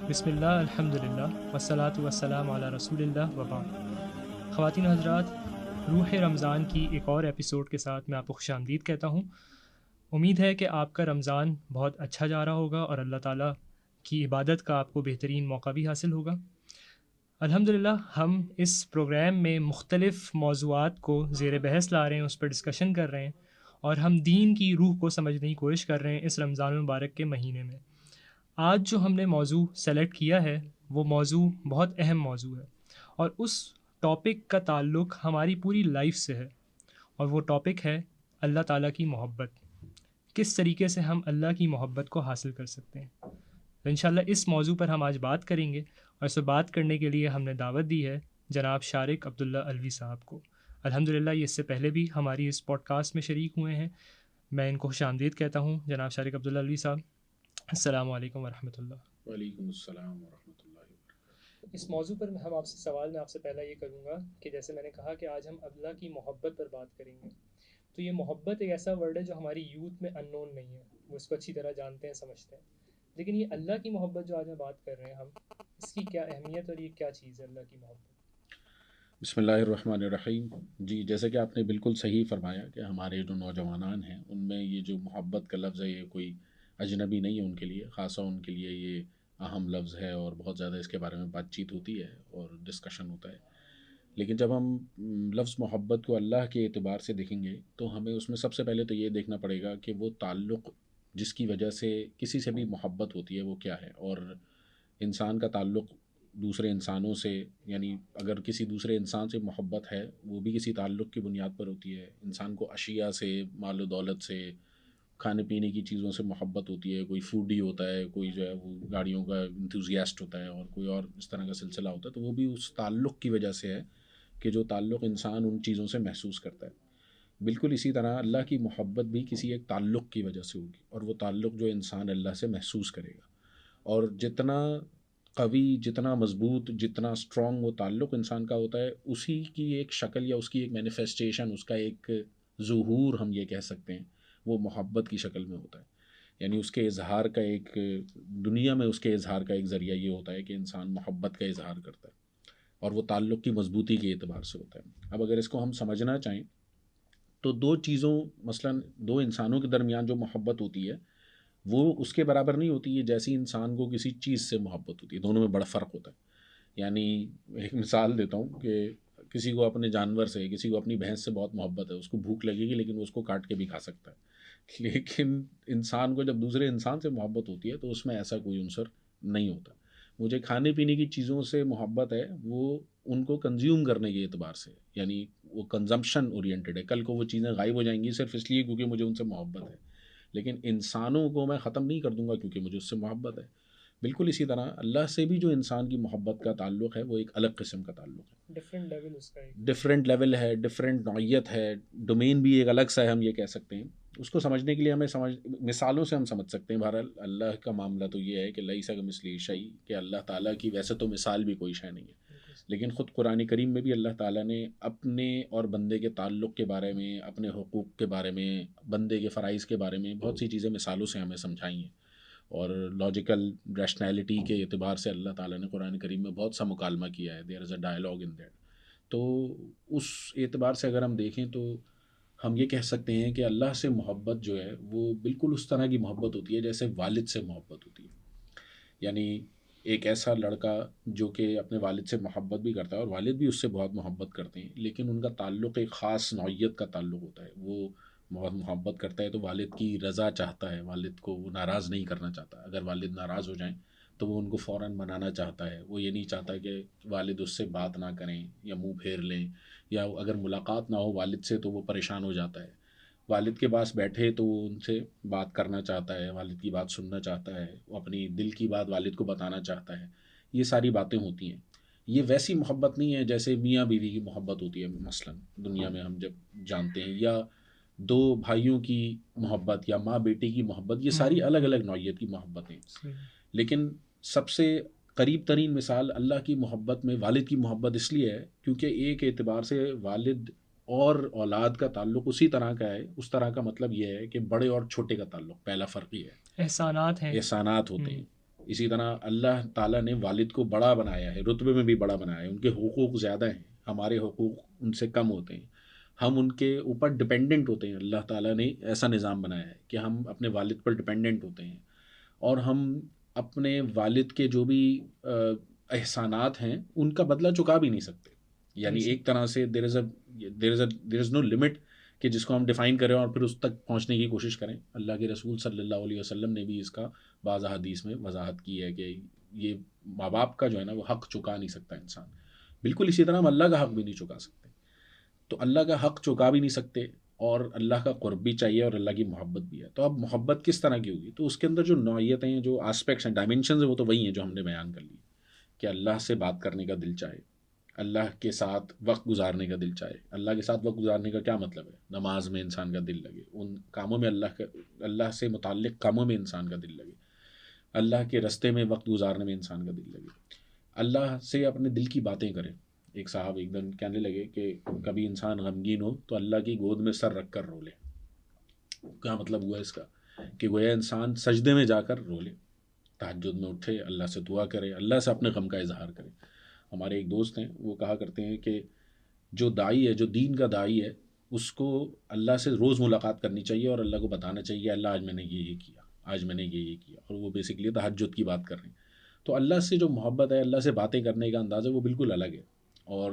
بسم اللہ، الحمد للہ، والصلاۃ والسلام علی رسول اللہ وبعد۔ خواتین و حضرات، روح رمضان کی ایک اور ایپیسوڈ کے ساتھ میں آپ کو خوش آمدید کہتا ہوں۔ امید ہے کہ آپ کا رمضان بہت اچھا جا رہا ہوگا اور اللہ تعالیٰ کی عبادت کا آپ کو بہترین موقع بھی حاصل ہوگا۔ الحمدللہ ہم اس پروگرام میں مختلف موضوعات کو زیر بحث لا رہے ہیں، اس پر ڈسکشن کر رہے ہیں، اور ہم دین کی روح کو سمجھنے کی کوشش کر رہے ہیں اس رمضان المبارک کے مہینے میں۔ آج جو ہم نے موضوع سلیکٹ کیا ہے وہ موضوع بہت اہم موضوع ہے، اور اس ٹاپک کا تعلق ہماری پوری لائف سے ہے، اور وہ ٹاپک ہے اللہ تعالیٰ کی محبت۔ کس طریقے سے ہم اللہ کی محبت کو حاصل کر سکتے ہیں۔ تو انشاءاللہ اس موضوع پر ہم آج بات کریں گے، اور اس پر بات کرنے کے لیے ہم نے دعوت دی ہے جناب شارق عبداللہ الوی صاحب کو۔ الحمدللہ یہ اس سے پہلے بھی ہماری اس پوڈ کاسٹ میں شریک ہوئے ہیں۔ میں ان کو خوش آمدید کہتا ہوں۔ جناب شارق عبداللہ الوی صاحب، السلام علیکم ورحمۃ اللہ۔ وعلیکم السلام ورحمۃ اللہ وبرکاتہ۔ اس موضوع پر میں آپ سے پہلا یہ کروں گا کہ جیسے میں نے کہا کہ آج ہم اللہ کی محبت پر بات کریں گے، تو یہ محبت ایک ایسا ورڈ ہے جو ہماری یوتھ میں ان نون نہیں ہے، وہ اس کو اچھی طرح جانتے ہیں، سمجھتے ہیں، لیکن یہ اللہ کی محبت جو آج ہم بات کر رہے ہیں ہم، اس کی کیا اہمیت اور یہ کیا چیز ہے اللہ کی محبت؟ بسم اللہ الرحمن الرحیم۔ جی، جیسے کہ آپ نے بالکل صحیح فرمایا کہ ہمارے جو نوجوانان ہیں ان میں یہ جو محبت کا لفظ ہے یہ کوئی اجنبی نہیں ہے ان کے لیے، خاصا ان کے لیے یہ اہم لفظ ہے اور بہت زیادہ اس کے بارے میں بات چیت ہوتی ہے اور ڈسکشن ہوتا ہے۔ لیکن جب ہم لفظ محبت کو اللہ کے اعتبار سے دیکھیں گے تو ہمیں اس میں سب سے پہلے تو یہ دیکھنا پڑے گا کہ وہ تعلق جس کی وجہ سے کسی سے بھی محبت ہوتی ہے وہ کیا ہے، اور انسان کا تعلق دوسرے انسانوں سے، یعنی اگر کسی دوسرے انسان سے محبت ہے وہ بھی کسی تعلق کی بنیاد پر ہوتی ہے۔ انسان کو اشیاء سے، مال و دولت سے، کھانے پینے کی چیزوں سے محبت ہوتی ہے۔ کوئی فوڈی ہوتا ہے، کوئی جو ہے وہ گاڑیوں کا انتھوزیاسٹ ہوتا ہے، اور کوئی اور اس طرح کا سلسلہ ہوتا ہے، تو وہ بھی اس تعلق کی وجہ سے ہے کہ جو تعلق انسان ان چیزوں سے محسوس کرتا ہے۔ بالکل اسی طرح اللہ کی محبت بھی کسی ایک تعلق کی وجہ سے ہوگی، اور وہ تعلق جو انسان اللہ سے محسوس کرے گا، اور جتنا قوی، جتنا مضبوط، جتنا اسٹرانگ وہ تعلق انسان کا ہوتا ہے، اسی کی ایک شکل یا اس کی ایک مینیفیسٹیشن، اس کا ایک ظہور ہم یہ کہہ سکتے ہیں، وہ محبت کی شکل میں ہوتا ہے۔ یعنی اس کے اظہار کا ایک، دنیا میں اس کے اظہار کا ایک ذریعہ یہ ہوتا ہے کہ انسان محبت کا اظہار کرتا ہے، اور وہ تعلق کی مضبوطی کے اعتبار سے ہوتا ہے۔ اب اگر اس کو ہم سمجھنا چاہیں تو دو چیزوں، مثلاً دو انسانوں کے درمیان جو محبت ہوتی ہے وہ اس کے برابر نہیں ہوتی ہے جیسی انسان کو کسی چیز سے محبت ہوتی ہے۔ دونوں میں بڑا فرق ہوتا ہے۔ یعنی ایک مثال دیتا ہوں کہ کسی کو اپنے جانور سے، کسی کو اپنی بھینس سے بہت محبت ہے، اس کو بھوک لگے گی لیکن وہ اس کو کاٹ کے بھی کھا سکتا ہے، لیکن انسان کو جب دوسرے انسان سے محبت ہوتی ہے تو اس میں ایسا کوئی عنصر نہیں ہوتا۔ مجھے کھانے پینے کی چیزوں سے محبت ہے، وہ ان کو کنزیوم کرنے کے اعتبار سے، یعنی وہ کنزمپشن اورینٹڈ ہے، کل کو وہ چیزیں غائب ہو جائیں گی صرف اس لیے کیونکہ مجھے ان سے محبت ہے، لیکن انسانوں کو میں ختم نہیں کر دوں گا کیونکہ مجھے اس سے محبت ہے۔ بالکل اسی طرح اللہ سے بھی جو انسان کی محبت کا تعلق ہے وہ ایک الگ قسم کا تعلق ہے، ڈفرینٹ لیول اس کا ایک ڈفرینٹ لیول ہے، ڈفرینٹ نوعیت ہے، ڈومین بھی ایک الگ سا ہے، ہم یہ کہہ سکتے ہیں۔ اس کو سمجھنے کے لیے ہمیں مثالوں سے ہم سمجھ سکتے ہیں۔ بہرحال اللہ کا معاملہ تو یہ ہے کہ لیس کمثلہ شیء، کہ اللہ تعالیٰ کی ویسے تو مثال بھی کوئی شے نہیں ہے، لیکن خود قرآن کریم میں بھی اللہ تعالیٰ نے اپنے اور بندے کے تعلق کے بارے میں، اپنے حقوق کے بارے میں، بندے کے فرائض کے بارے میں بہت سی چیزیں مثالوں سے ہمیں سمجھائی ہیں، اور لاجیکل ریشنیلٹی کے اعتبار سے اللہ تعالیٰ نے قرآن کریم میں بہت سا مکالمہ کیا ہے۔ دیر از اے ڈائلاگ ان دیٹ۔ تو اس اعتبار سے اگر ہم دیکھیں تو ہم یہ کہہ سکتے ہیں کہ اللہ سے محبت جو ہے وہ بالکل اس طرح کی محبت ہوتی ہے جیسے والد سے محبت ہوتی ہے۔ یعنی ایک ایسا لڑکا جو کہ اپنے والد سے محبت بھی کرتا ہے اور والد بھی اس سے بہت محبت کرتے ہیں، لیکن ان کا تعلق ایک خاص نوعیت کا تعلق ہوتا ہے۔ وہ بہت محبت کرتا ہے تو والد کی رضا چاہتا ہے، والد کو وہ ناراض نہیں کرنا چاہتا۔ اگر والد ناراض ہو جائیں تو وہ ان کو فوراً منانا چاہتا ہے، وہ یہ نہیں چاہتا کہ والد اس سے بات نہ کریں یا منہ پھیر لیں، یا اگر ملاقات نہ ہو والد سے تو وہ پریشان ہو جاتا ہے۔ والد کے پاس بیٹھے تو وہ ان سے بات کرنا چاہتا ہے، والد کی بات سننا چاہتا ہے، وہ اپنی دل کی بات والد کو بتانا چاہتا ہے۔ یہ ساری باتیں ہوتی ہیں۔ یہ ویسی محبت نہیں ہے جیسے میاں بیوی کی محبت ہوتی ہے، مثلاً دنیا میں ہم جب جانتے ہیں، یا دو بھائیوں کی محبت یا ماں بیٹے کی محبت، یہ ساری الگ الگ نوعیت کی محبتیں۔ لیکن سب سے قریب ترین مثال اللہ کی محبت میں والد کی محبت اس لیے ہے کیونکہ ایک اعتبار سے والد اور اولاد کا تعلق اسی طرح کا ہے۔ اس طرح کا مطلب یہ ہے کہ بڑے اور چھوٹے کا تعلق، پہلا فرق یہ ہے، احسانات ہیں، احسانات ہوتے ہیں۔ اسی طرح اللہ تعالیٰ نے والد کو بڑا بنایا ہے، رتبے میں بھی بڑا بنایا ہے، ان کے حقوق زیادہ ہیں، ہمارے حقوق ان سے کم ہوتے ہیں، ہم ان کے اوپر ڈپینڈنٹ ہوتے ہیں. اللہ تعالیٰ نے ایسا نظام بنایا ہے کہ ہم اپنے والد پر ڈپینڈنٹ ہوتے ہیں، اور ہم اپنے والد کے جو بھی احسانات ہیں ان کا بدلہ چکا بھی نہیں سکتے. یعنی ایک طرح سے دیر از نو لمٹ کہ جس کو ہم ڈیفائن کریں اور پھر اس تک پہنچنے کی کوشش کریں. اللہ کے رسول صلی اللہ علیہ وسلم نے بھی اس کا بعض احادیث میں وضاحت کی ہے کہ یہ ماں باپ کا جو ہے نا وہ حق چکا نہیں سکتا انسان. بالکل اسی طرح ہم اللہ کا حق بھی نہیں چکا سکتے. تو اللہ کا حق چکا بھی نہیں سکتے، اور اللہ کا قرب بھی چاہیے، اور اللہ کی محبت بھی ہے. تو اب محبت کس طرح کی ہوگی؟ تو اس کے اندر جو نوعیتیں ہیں، جو آسپیکٹس ہیں، ڈائمینشنز ہیں، وہ تو وہی ہیں جو ہم نے بیان کر لی. کہ اللہ سے بات کرنے کا دل چاہے، اللہ کے ساتھ وقت گزارنے کا دل چاہے. اللہ کے ساتھ وقت گزارنے کا کیا مطلب ہے؟ نماز میں انسان کا دل لگے، ان کاموں میں اللہ سے متعلق کاموں میں انسان کا دل لگے، اللہ کے رستے میں وقت گزارنے میں انسان کا دل لگے، اللہ سے اپنے دل کی باتیں کرے. ایک صاحب ایک دن کہنے لگے کہ کبھی انسان غمگین ہو تو اللہ کی گود میں سر رکھ کر رو لے. کیا مطلب ہوا اس کا؟ کہ گویا انسان سجدے میں جا کر رو لے، تہجد میں اٹھے، اللہ سے دعا کرے، اللہ سے اپنے غم کا اظہار کرے. ہمارے ایک دوست ہیں، وہ کہا کرتے ہیں کہ جو داعی ہے، جو دین کا داعی ہے، اس کو اللہ سے روز ملاقات کرنی چاہیے اور اللہ کو بتانا چاہیے اللہ آج میں نے یہ کیا، آج میں نے یہ کیا. اور وہ بیسکلی تہجد کی بات کر رہے ہیں. تو اللہ سے جو محبت ہے، اللہ سے باتیں کرنے کا انداز ہے، وہ بالکل الگ ہے. اور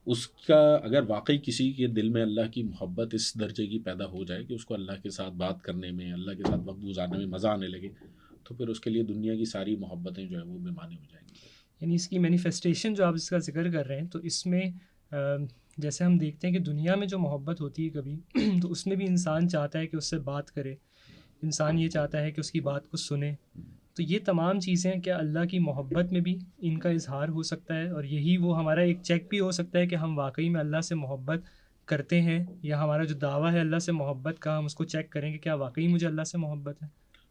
اس کا اگر واقعی کسی کے دل میں اللہ کی محبت اس درجے کی پیدا ہو جائے کہ اس کو اللہ کے ساتھ بات کرنے میں، اللہ کے ساتھ وقت گزارنے میں مزہ آنے لگے، تو پھر اس کے لیے دنیا کی ساری محبتیں جو ہیں وہ بے معنی ہو جائیں گی. یعنی اس کی مینیفیسٹیشن جو آپ اس کا ذکر کر رہے ہیں، تو اس میں جیسے ہم دیکھتے ہیں کہ دنیا میں جو محبت ہوتی ہے کبھی تو اس میں بھی انسان چاہتا ہے کہ اس سے بات کرے، انسان یہ چاہتا ہے کہ اس کی بات کو سنے. تو یہ تمام چیزیں کیا اللہ کی محبت میں بھی ان کا اظہار ہو سکتا ہے؟ اور یہی وہ ہمارا ایک چیک بھی ہو سکتا ہے کہ ہم واقعی میں اللہ سے محبت کرتے ہیں، یا ہمارا جو دعویٰ ہے اللہ سے محبت کا، ہم اس کو چیک کریں کہ کیا واقعی مجھے اللہ سے محبت ہے؟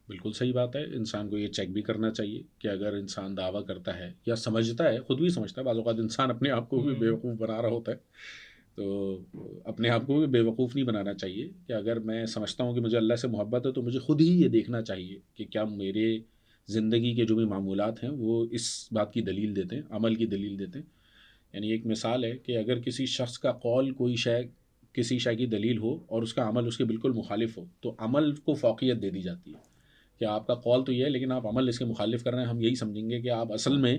بالکل صحیح بات ہے. انسان کو یہ چیک بھی کرنا چاہیے کہ اگر انسان دعویٰ کرتا ہے یا سمجھتا ہے، خود بھی سمجھتا ہے، بعض اوقات انسان اپنے آپ کو بھی بیوقوف بنا رہا ہوتا ہے، تو اپنے آپ کو بھی بیوقوف نہیں بنانا چاہیے. کہ اگر میں سمجھتا ہوں کہ مجھے اللہ سے محبت ہے تو مجھے خود ہی یہ دیکھنا چاہیے کہ کیا میرے زندگی کے جو بھی معمولات ہیں وہ اس بات کی دلیل دیتے ہیں، عمل کی دلیل دیتے ہیں. یعنی ایک مثال ہے کہ اگر کسی شخص کا قول کوئی شے، کسی شے کی دلیل ہو اور اس کا عمل اس کے بالکل مخالف ہو، تو عمل کو فوقیت دے دی جاتی ہے. کہ آپ کا قول تو یہ ہے لیکن آپ عمل اس کے مخالف کر رہے ہیں، ہم یہی سمجھیں گے کہ آپ اصل میں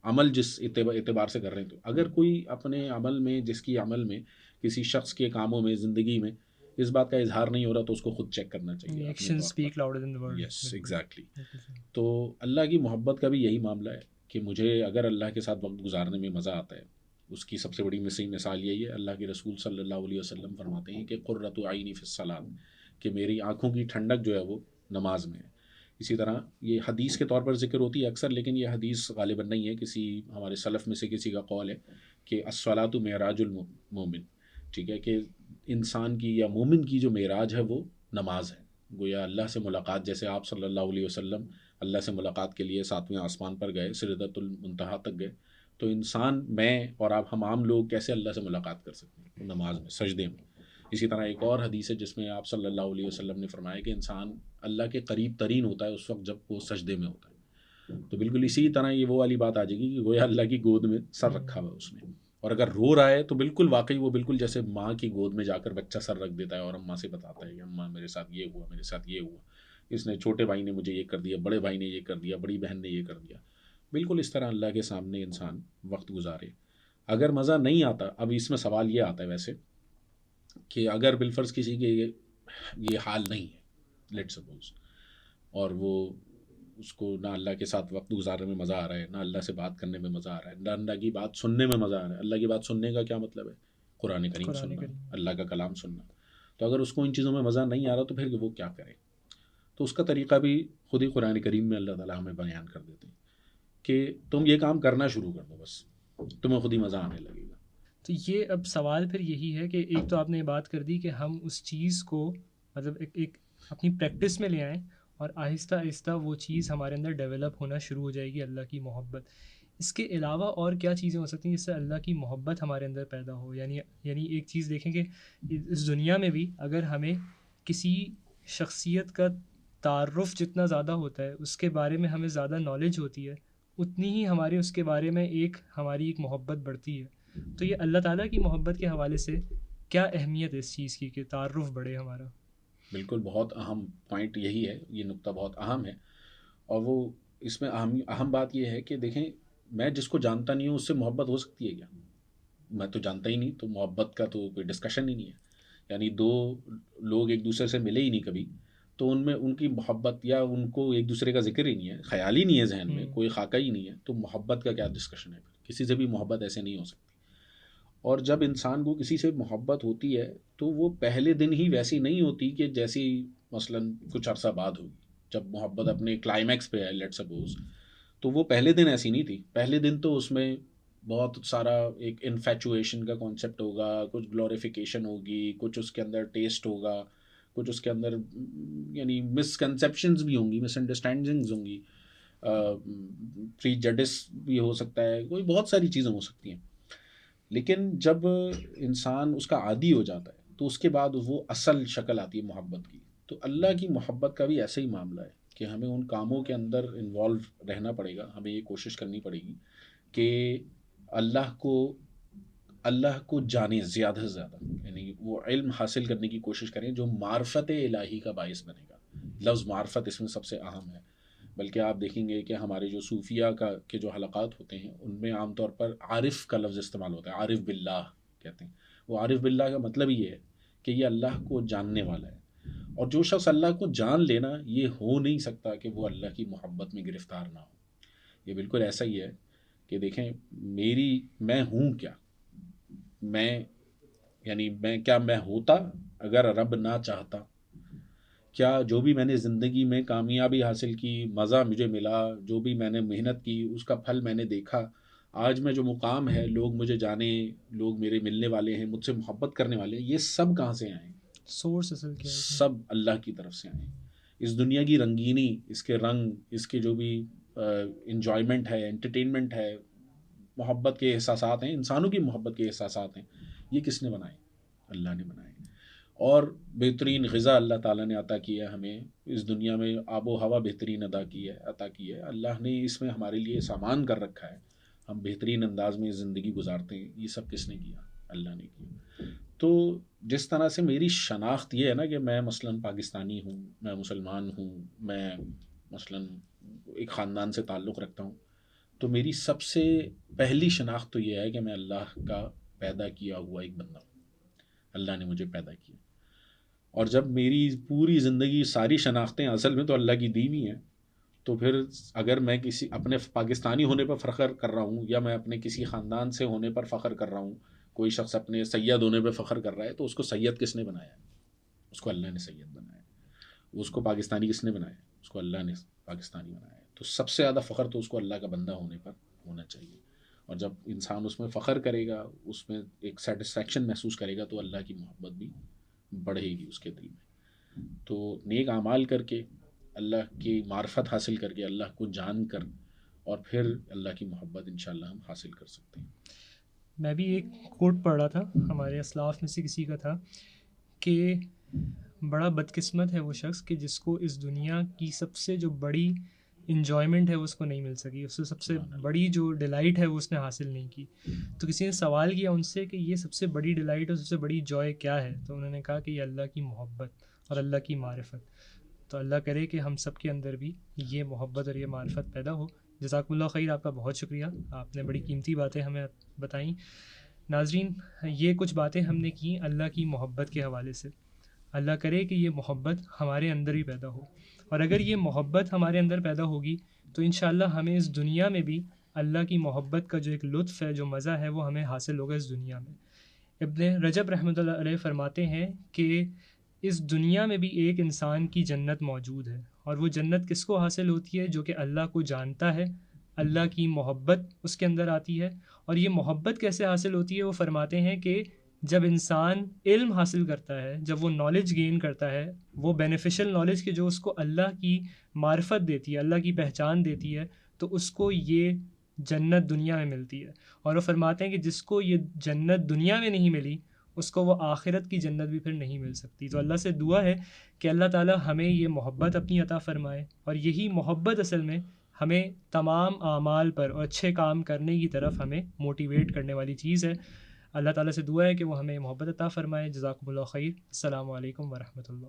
عمل جس اعتبار سے کر رہے ہیں. تو اگر کوئی اپنے عمل میں، جس کی عمل میں، کسی شخص کے کاموں میں، زندگی میں اس بات کا اظہار نہیں ہو رہا، تو اس کو خود چیک کرنا چاہیے. ایکشن سپیک لاؤڈر دین دی ورڈ. Yes exactly. تو اللہ کی محبت کا بھی یہی معاملہ ہے کہ مجھے اگر اللہ کے ساتھ وقت گزارنے میں مزہ آتا ہے، اس کی سب سے بڑی مثال یہی ہے. اللہ کے رسول صلی اللہ علیہ وسلم فرماتے ہیں کہ قرۃ عینی فی الصلاۃ، کہ میری آنکھوں کی ٹھنڈک جو ہے وہ نماز میں ہے. اسی طرح یہ حدیث کے طور پر ذکر ہوتی ہے اکثر، لیکن یہ حدیث غالباً نہیں ہے، کسی ہمارے سلف میں سے کسی کا قول ہے کہ الصلاۃ معراج المومن. ٹھیک ہے، کہ انسان کی یا مومن کی جو معراج ہے وہ نماز ہے. گویا اللہ سے ملاقات، جیسے آپ صلی اللہ علیہ وسلم اللہ سے ملاقات کے لیے 7ویں آسمان پر گئے، سدرۃ المنتہا تک گئے، تو انسان، میں اور آپ، ہم عام لوگ کیسے اللہ سے ملاقات کر سکتے ہیں؟ نماز میں، سجدے میں. اسی طرح ایک اور حدیث ہے جس میں آپ صلی اللہ علیہ وسلم نے فرمایا کہ انسان اللہ کے قریب ترین ہوتا ہے اس وقت جب وہ سجدے میں ہوتا ہے. تو بالکل اسی طرح یہ وہ والی بات آ جائے گی کہ گویا اللہ کی گود میں سر رکھا ہوا ہے اس نے. اور اگر رو رہا ہے تو بالکل واقعی وہ بالکل جیسے ماں کی گود میں جا کر بچہ سر رکھ دیتا ہے اور اماں سے بتاتا ہے کہ اماں میرے ساتھ یہ ہوا، میرے ساتھ یہ ہوا، اس نے، چھوٹے بھائی نے مجھے یہ کر دیا، بڑے بھائی نے یہ کر دیا، بڑی بہن نے یہ کر دیا. بالکل اس طرح اللہ کے سامنے انسان وقت گزارے. اگر مزہ نہیں آتا، اب اس میں سوال یہ آتا ہے ویسے کہ اگر بالفرض کسی کے یہ حال نہیں ہے، لیٹ سپوز، اور وہ اس کو نہ اللہ کے ساتھ وقت گزارنے میں مزہ آ رہا ہے، نہ اللہ سے بات کرنے میں مزہ آ رہا ہے، نہ اللہ کی بات سننے میں مزہ آ رہا ہے. اللہ کی بات سننے کا کیا مطلب ہے؟ قرآن کریم سننا، اللہ کا کلام سننا. تو اگر اس کو ان چیزوں میں مزہ نہیں آ رہا تو پھر وہ کیا کرے؟ تو اس کا طریقہ بھی خود ہی قرآن کریم میں اللہ تعالیٰ ہمیں بیان کر دیتے ہیں کہ تم یہ کام کرنا شروع کر دو، بس تمہیں خود ہی مزہ آنے لگے گا. تو یہ اب سوال پھر یہی ہے کہ ایک تو آپ نے یہ بات کر دی کہ ہم اس چیز کو مطلب ایک اپنی پریکٹس میں لے آئیں، اور آہستہ آہستہ وہ چیز ہمارے اندر ڈیولپ ہونا شروع ہو جائے گی، اللہ کی محبت. اس کے علاوہ اور کیا چیزیں ہو سکتی ہیں جس سے اللہ کی محبت ہمارے اندر پیدا ہو؟ یعنی ایک چیز دیکھیں کہ اس دنیا میں بھی اگر ہمیں کسی شخصیت کا تعارف جتنا زیادہ ہوتا ہے، اس کے بارے میں ہمیں زیادہ نالج ہوتی ہے، اتنی ہی ہماری اس کے بارے میں ہماری ایک محبت بڑھتی ہے. تو یہ اللہ تعالیٰ کی محبت کے حوالے سے کیا اہمیت ہے اس چیز کی کہ تعارف بڑھے ہمارا؟ بالکل، بہت اہم پوائنٹ یہی ہے، یہ نقطہ بہت اہم ہے. اور وہ اس میں اہم بات یہ ہے کہ دیکھیں، میں جس کو جانتا نہیں ہوں اس سے محبت ہو سکتی ہے کیا؟ میں تو جانتا ہی نہیں، تو محبت کا تو کوئی ڈسکشن ہی نہیں ہے. یعنی دو لوگ ایک دوسرے سے ملے ہی نہیں کبھی، تو ان میں ان کی محبت یا ان کو ایک دوسرے کا ذکر ہی نہیں ہے، خیال ہی نہیں ہے ذہن میں، کوئی خاکہ ہی نہیں ہے، تو محبت کا کیا ڈسکشن ہے؟ کسی سے بھی محبت ایسے نہیں ہو سکتی. اور جب انسان کو کسی سے محبت ہوتی ہے تو وہ پہلے دن ہی ویسی نہیں ہوتی کہ جیسی مثلاً کچھ عرصہ بعد ہوگی. جب محبت اپنے کلائمیکس پہ ہے، لیٹ سپوز، تو وہ پہلے دن ایسی نہیں تھی. پہلے دن تو اس میں بہت سارا ایک انفیچویشن کا کانسیپٹ ہوگا، کچھ گلوریفیکیشن ہوگی، کچھ اس کے اندر ٹیسٹ ہوگا، کچھ اس کے اندر یعنی مسکنسیپشنز بھی ہوں گی، مس انڈرسٹینڈنگز ہوں گی، پری جڈس بھی ہو سکتا ہے، کوئی بہت ساری چیزیں ہو سکتی ہیں. لیکن جب انسان اس کا عادی ہو جاتا ہے تو اس کے بعد وہ اصل شکل آتی ہے محبت کی. تو اللہ کی محبت کا بھی ایسا ہی معاملہ ہے کہ ہمیں ان کاموں کے اندر انوالو رہنا پڑے گا. ہمیں یہ کوشش کرنی پڑے گی کہ اللہ کو جانیں زیادہ سے زیادہ، یعنی وہ علم حاصل کرنے کی کوشش کریں جو معرفت الہی کا باعث بنے گا. لفظ معرفت اس میں سب سے اہم ہے. بلکہ آپ دیکھیں گے کہ ہمارے جو صوفیہ کے جو حلقات ہوتے ہیں ان میں عام طور پر عارف کا لفظ استعمال ہوتا ہے. عارف باللہ کہتے ہیں. وہ عارف باللہ کا مطلب یہ ہے کہ یہ اللہ کو جاننے والا ہے. اور جو شخص اللہ کو جان لینا، یہ ہو نہیں سکتا کہ وہ اللہ کی محبت میں گرفتار نہ ہو. یہ بالکل ایسا ہی ہے کہ دیکھیں، میں ہوں کیا، میں ہوتا اگر رب نہ چاہتا؟ کیا جو بھی میں نے زندگی میں کامیابی حاصل کی، مزہ مجھے ملا، جو بھی میں نے محنت کی اس کا پھل میں نے دیکھا، آج میں جو مقام ہے، لوگ مجھے جانیں، لوگ میرے ملنے والے ہیں، مجھ سے محبت کرنے والے ہیں، یہ سب کہاں سے آئیں؟ سورس اصل کیا ہے؟ سب اللہ کی طرف سے آئیں. اس دنیا کی رنگینی، اس کے رنگ، اس کے جو بھی انجوائمنٹ ہے، انٹرٹینمنٹ ہے، محبت کے احساسات ہیں، انسانوں کی محبت کے احساسات ہیں، یہ کس نے بنائے؟ اللہ نے بنائے. اور بہترین غذا اللہ تعالیٰ نے عطا کیا ہے ہمیں اس دنیا میں، آب و ہوا بہترین عطا کی ہے. اللہ نے اس میں ہمارے لیے سامان کر رکھا ہے، ہم بہترین انداز میں زندگی گزارتے ہیں. یہ سب کس نے کیا؟ اللہ نے کیا. تو جس طرح سے میری شناخت یہ ہے نا کہ میں مثلاً پاکستانی ہوں، میں مسلمان ہوں، میں مثلاً ایک خاندان سے تعلق رکھتا ہوں، تو میری سب سے پہلی شناخت تو یہ ہے کہ میں اللہ کا پیدا کیا ہوا ایک بندہ ہوں. اللہ نے مجھے پیدا کیا. اور جب میری پوری زندگی ساری شناختیں اصل میں تو اللہ کی دی ہوئی ہیں، تو پھر اگر میں اپنے پاکستانی ہونے پر فخر کر رہا ہوں، یا میں اپنے کسی خاندان سے ہونے پر فخر کر رہا ہوں، کوئی شخص اپنے سید ہونے پہ فخر کر رہا ہے، تو اس کو سید کس نے بنایا؟ اس کو اللہ نے سید بنایا. اس کو پاکستانی کس نے بنایا؟ اس کو اللہ نے پاکستانی بنایا. تو سب سے زیادہ فخر تو اس کو اللہ کا بندہ ہونے پر ہونا چاہیے. اور جب انسان اس میں فخر کرے گا، اس میں ایک سیٹسفیکشن محسوس کرے گا، تو اللہ کی محبت بھی بڑھے گی اس کے دل میں. تو نیک اعمال کر کے، اللہ کی معرفت حاصل کر کے، اللہ کو جان کر، اور پھر اللہ کی محبت انشاءاللہ ہم حاصل کر سکتے ہیں. میں بھی ایک کوٹ پڑھ رہا تھا، ہمارے اسلاف میں سے کسی کا تھا کہ بڑا بدقسمت ہے وہ شخص کہ جس کو اس دنیا کی سب سے جو بڑی انجوائمنٹ ہے وہ اس کو نہیں مل سکی، اس سے سب سے بڑی جو ڈیلائٹ ہے وہ اس نے حاصل نہیں کی. تو کسی نے سوال کیا ان سے کہ یہ سب سے بڑی ڈیلائٹ اور سب سے بڑی جوائے کیا ہے؟ تو انہوں نے کہا کہ یہ اللہ کی محبت اور اللہ کی معرفت. تو اللہ کرے کہ ہم سب کے اندر بھی یہ محبت اور یہ معرفت پیدا ہو. جزاکم اللہ خیر، آپ کا بہت شکریہ، آپ نے بڑی قیمتی باتیں ہمیں بتائیں. ناظرین، یہ کچھ باتیں ہم نے کی اللہ کی محبت کے حوالے سے. اللہ کرے کہ یہ محبت ہمارے اندر ہی پیدا ہو، اور اگر یہ محبت ہمارے اندر پیدا ہوگی تو انشاءاللہ ہمیں اس دنیا میں بھی اللہ کی محبت کا جو ایک لطف ہے، جو مزہ ہے، وہ ہمیں حاصل ہوگا اس دنیا میں. ابن رجب رحمۃ اللہ علیہ فرماتے ہیں کہ اس دنیا میں بھی ایک انسان کی جنت موجود ہے، اور وہ جنت کس کو حاصل ہوتی ہے؟ جو کہ اللہ کو جانتا ہے، اللہ کی محبت اس کے اندر آتی ہے. اور یہ محبت کیسے حاصل ہوتی ہے؟ وہ فرماتے ہیں کہ جب انسان علم حاصل کرتا ہے، جب وہ نالج گین کرتا ہے، وہ بینیفیشل نالج کہ جو اس کو اللہ کی معرفت دیتی ہے، اللہ کی پہچان دیتی ہے، تو اس کو یہ جنت دنیا میں ملتی ہے. اور وہ فرماتے ہیں کہ جس کو یہ جنت دنیا میں نہیں ملی، اس کو وہ آخرت کی جنت بھی پھر نہیں مل سکتی. تو اللہ سے دعا ہے کہ اللہ تعالیٰ ہمیں یہ محبت اپنی عطا فرمائے، اور یہی محبت اصل میں ہمیں تمام اعمال پر اور اچھے کام کرنے کی طرف ہمیں موٹیویٹ کرنے والی چیز ہے. اللہ تعالیٰ سے دعا ہے کہ وہ ہمیں محبت عطا فرمائے. جزاکم اللہ خیر. السلام علیکم ورحمۃ اللہ.